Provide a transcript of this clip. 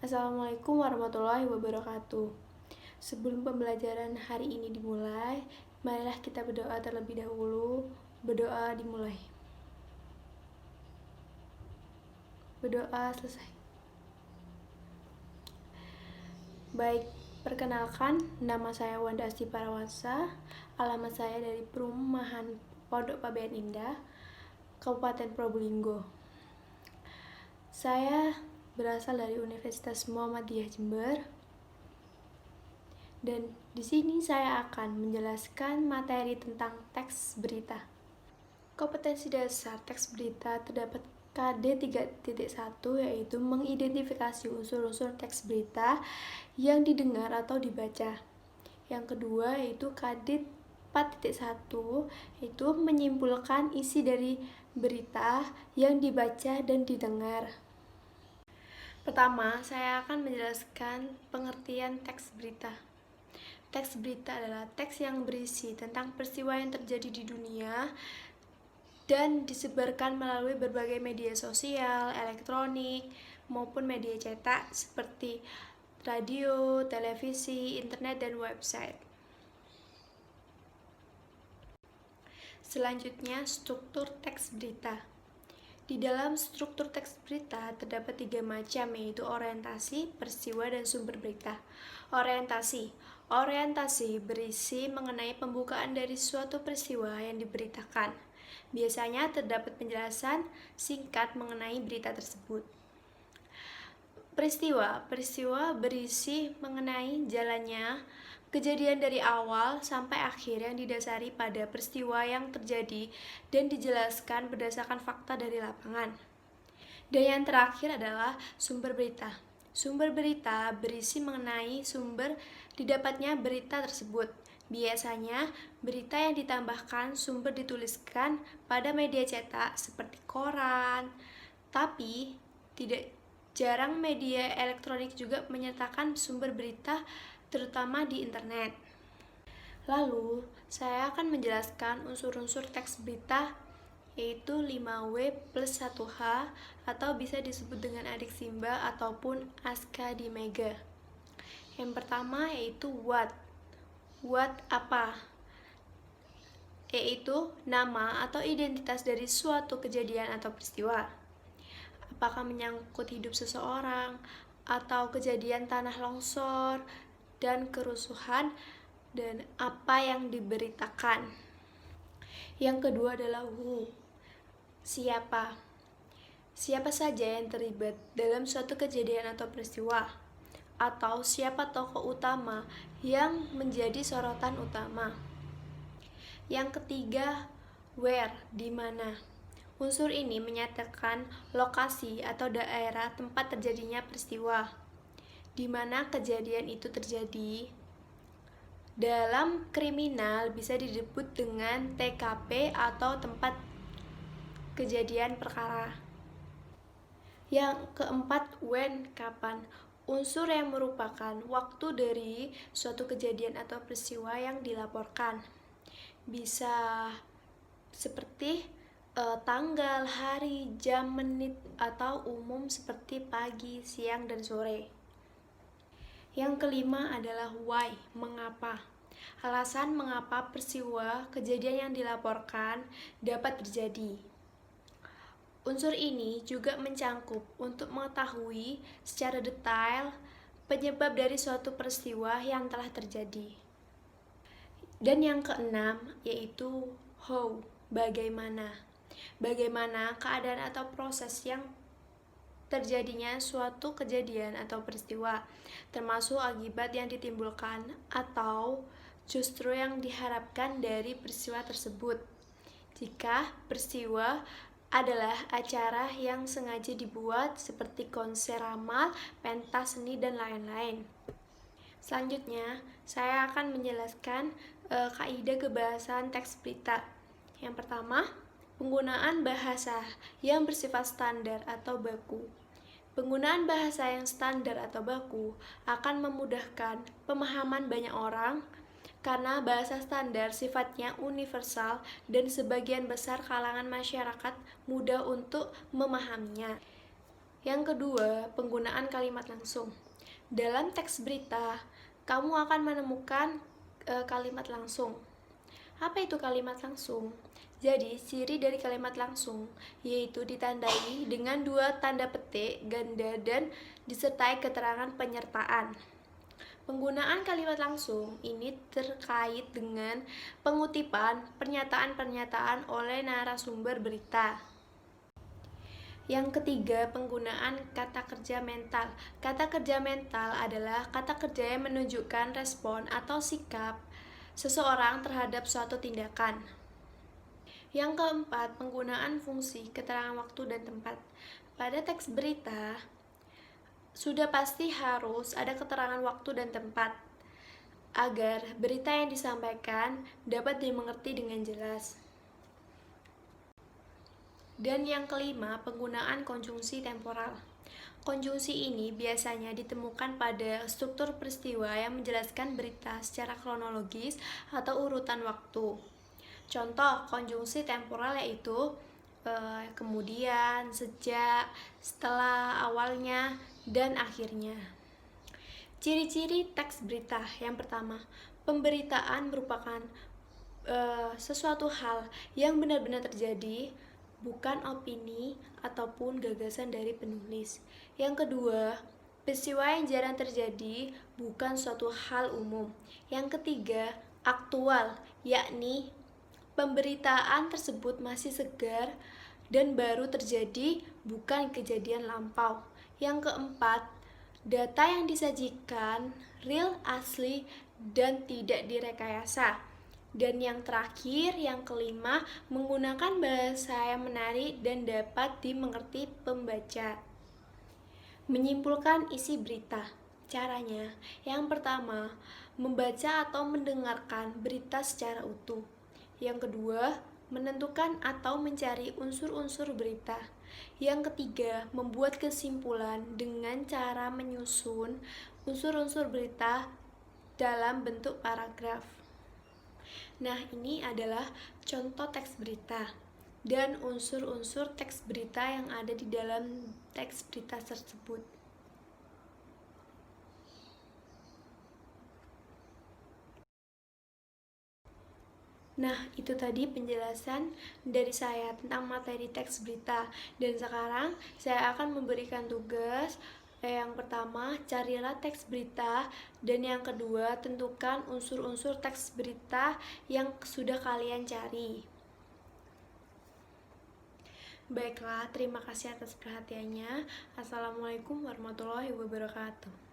Assalamualaikum warahmatullahi wabarakatuh. Sebelum pembelajaran hari ini dimulai, marilah kita berdoa terlebih dahulu. Berdoa dimulai. Berdoa selesai. Baik, perkenalkan, nama saya Wanda Asti Parawansa. Alamat saya dari Perumahan Pondok Pabean Indah, Kabupaten Probolinggo. Saya berasal dari Universitas Muhammadiyah Jember. Dan di sini saya akan menjelaskan materi tentang teks berita. Kompetensi dasar teks berita terdapat KD 3.1, yaitu mengidentifikasi unsur-unsur teks berita yang didengar atau dibaca. Yang kedua yaitu KD 4.1, yaitu menyimpulkan isi dari berita yang dibaca dan didengar. Pertama, saya akan menjelaskan pengertian teks berita. Teks berita adalah teks yang berisi tentang peristiwa yang terjadi di dunia dan disebarkan melalui berbagai media sosial, elektronik, maupun media cetak seperti radio, televisi, internet, dan website. Selanjutnya, struktur teks berita. Di dalam struktur teks berita terdapat 3 macam, yaitu orientasi, peristiwa, dan sumber berita. Orientasi berisi mengenai pembukaan dari suatu peristiwa yang diberitakan. Biasanya terdapat penjelasan singkat mengenai berita tersebut. Peristiwa berisi mengenai jalannya kejadian dari awal sampai akhir yang didasari pada peristiwa yang terjadi dan dijelaskan berdasarkan fakta dari lapangan. Dan yang terakhir adalah sumber berita. Sumber berita berisi mengenai sumber didapatnya berita tersebut. Biasanya, berita yang ditambahkan sumber dituliskan pada media cetak seperti koran, tapi tidak jarang media elektronik juga menyertakan sumber berita, terutama di internet. Lalu, saya akan menjelaskan unsur-unsur teks berita, yaitu 5W plus 1H, atau bisa disebut dengan adik Simba ataupun Aska di Mega. Yang pertama yaitu what. What apa? Yaitu nama atau identitas dari suatu kejadian atau peristiwa. Apakah menyangkut hidup seseorang, atau kejadian tanah longsor dan kerusuhan, dan apa yang diberitakan. Yang kedua adalah who. Siapa? Siapa saja yang terlibat dalam suatu kejadian atau peristiwa, atau siapa tokoh utama yang menjadi sorotan utama. Yang ketiga, where, di mana. Unsur ini menyatakan lokasi atau daerah tempat terjadinya peristiwa, di mana kejadian itu terjadi. Dalam kriminal bisa disebut dengan TKP atau tempat kejadian perkara. Yang keempat, when, kapan. Unsur yang merupakan waktu dari suatu kejadian atau peristiwa yang dilaporkan. Bisa seperti tanggal, hari, jam, menit, atau umum seperti pagi, siang, dan sore. Yang kelima adalah why, mengapa. Alasan mengapa peristiwa kejadian yang dilaporkan dapat terjadi. Unsur ini juga mencangkup untuk mengetahui secara detail penyebab dari suatu peristiwa yang telah terjadi. Dan yang keenam yaitu how, bagaimana. Bagaimana keadaan atau proses yang terjadinya suatu kejadian atau peristiwa, termasuk akibat yang ditimbulkan atau justru yang diharapkan dari peristiwa tersebut. Jika peristiwa adalah acara yang sengaja dibuat seperti konser ramal, pentas seni, dan lain-lain. Selanjutnya, saya akan menjelaskan kaidah kebahasan teks berita. Yang pertama, penggunaan bahasa yang bersifat standar atau baku. Penggunaan bahasa yang standar atau baku akan memudahkan pemahaman banyak orang karena bahasa standar sifatnya universal dan sebagian besar kalangan masyarakat mudah untuk memahaminya. Yang kedua, penggunaan kalimat langsung. Dalam teks berita, kamu akan menemukan kalimat langsung. Apa itu kalimat langsung? Jadi, ciri dari kalimat langsung yaitu ditandai dengan dua tanda petik ganda dan disertai keterangan penyertaan. Penggunaan kalimat langsung ini terkait dengan pengutipan pernyataan-pernyataan oleh narasumber berita. Yang ketiga, penggunaan kata kerja mental. Kata kerja mental adalah kata kerja yang menunjukkan respon atau sikap seseorang terhadap suatu tindakan. Yang keempat, penggunaan fungsi keterangan waktu dan tempat. Pada teks berita, sudah pasti harus ada keterangan waktu dan tempat agar berita yang disampaikan dapat dimengerti dengan jelas. Dan yang kelima, penggunaan konjungsi temporal. Konjungsi ini biasanya ditemukan pada struktur peristiwa yang menjelaskan berita secara kronologis atau urutan waktu. Contoh konjungsi temporal yaitu kemudian, sejak, setelah, awalnya, dan akhirnya. Ciri-ciri teks berita. Yang pertama, pemberitaan merupakan sesuatu hal yang benar-benar terjadi, bukan opini ataupun gagasan dari penulis. Yang kedua, peristiwa yang jarang terjadi, bukan suatu hal umum. Yang ketiga, aktual, yakni pemberitaan tersebut masih segar dan baru terjadi, bukan kejadian lampau. Yang keempat, data yang disajikan real, asli, dan tidak direkayasa. Dan yang terakhir, yang kelima, menggunakan bahasa yang menarik dan dapat dimengerti pembaca. Menyimpulkan isi berita. Caranya, yang pertama, membaca atau mendengarkan berita secara utuh. Yang kedua, menentukan atau mencari unsur-unsur berita. Yang ketiga, membuat kesimpulan dengan cara menyusun unsur-unsur berita dalam bentuk paragraf. Nah, ini adalah contoh teks berita dan unsur-unsur teks berita yang ada di dalam teks berita tersebut. Nah, itu tadi penjelasan dari saya tentang materi teks berita. Dan sekarang saya akan memberikan tugas. Yang pertama, carilah teks berita. Dan yang kedua, tentukan unsur-unsur teks berita yang sudah kalian cari. Baiklah, terima kasih atas perhatiannya. Assalamualaikum warahmatullahi wabarakatuh.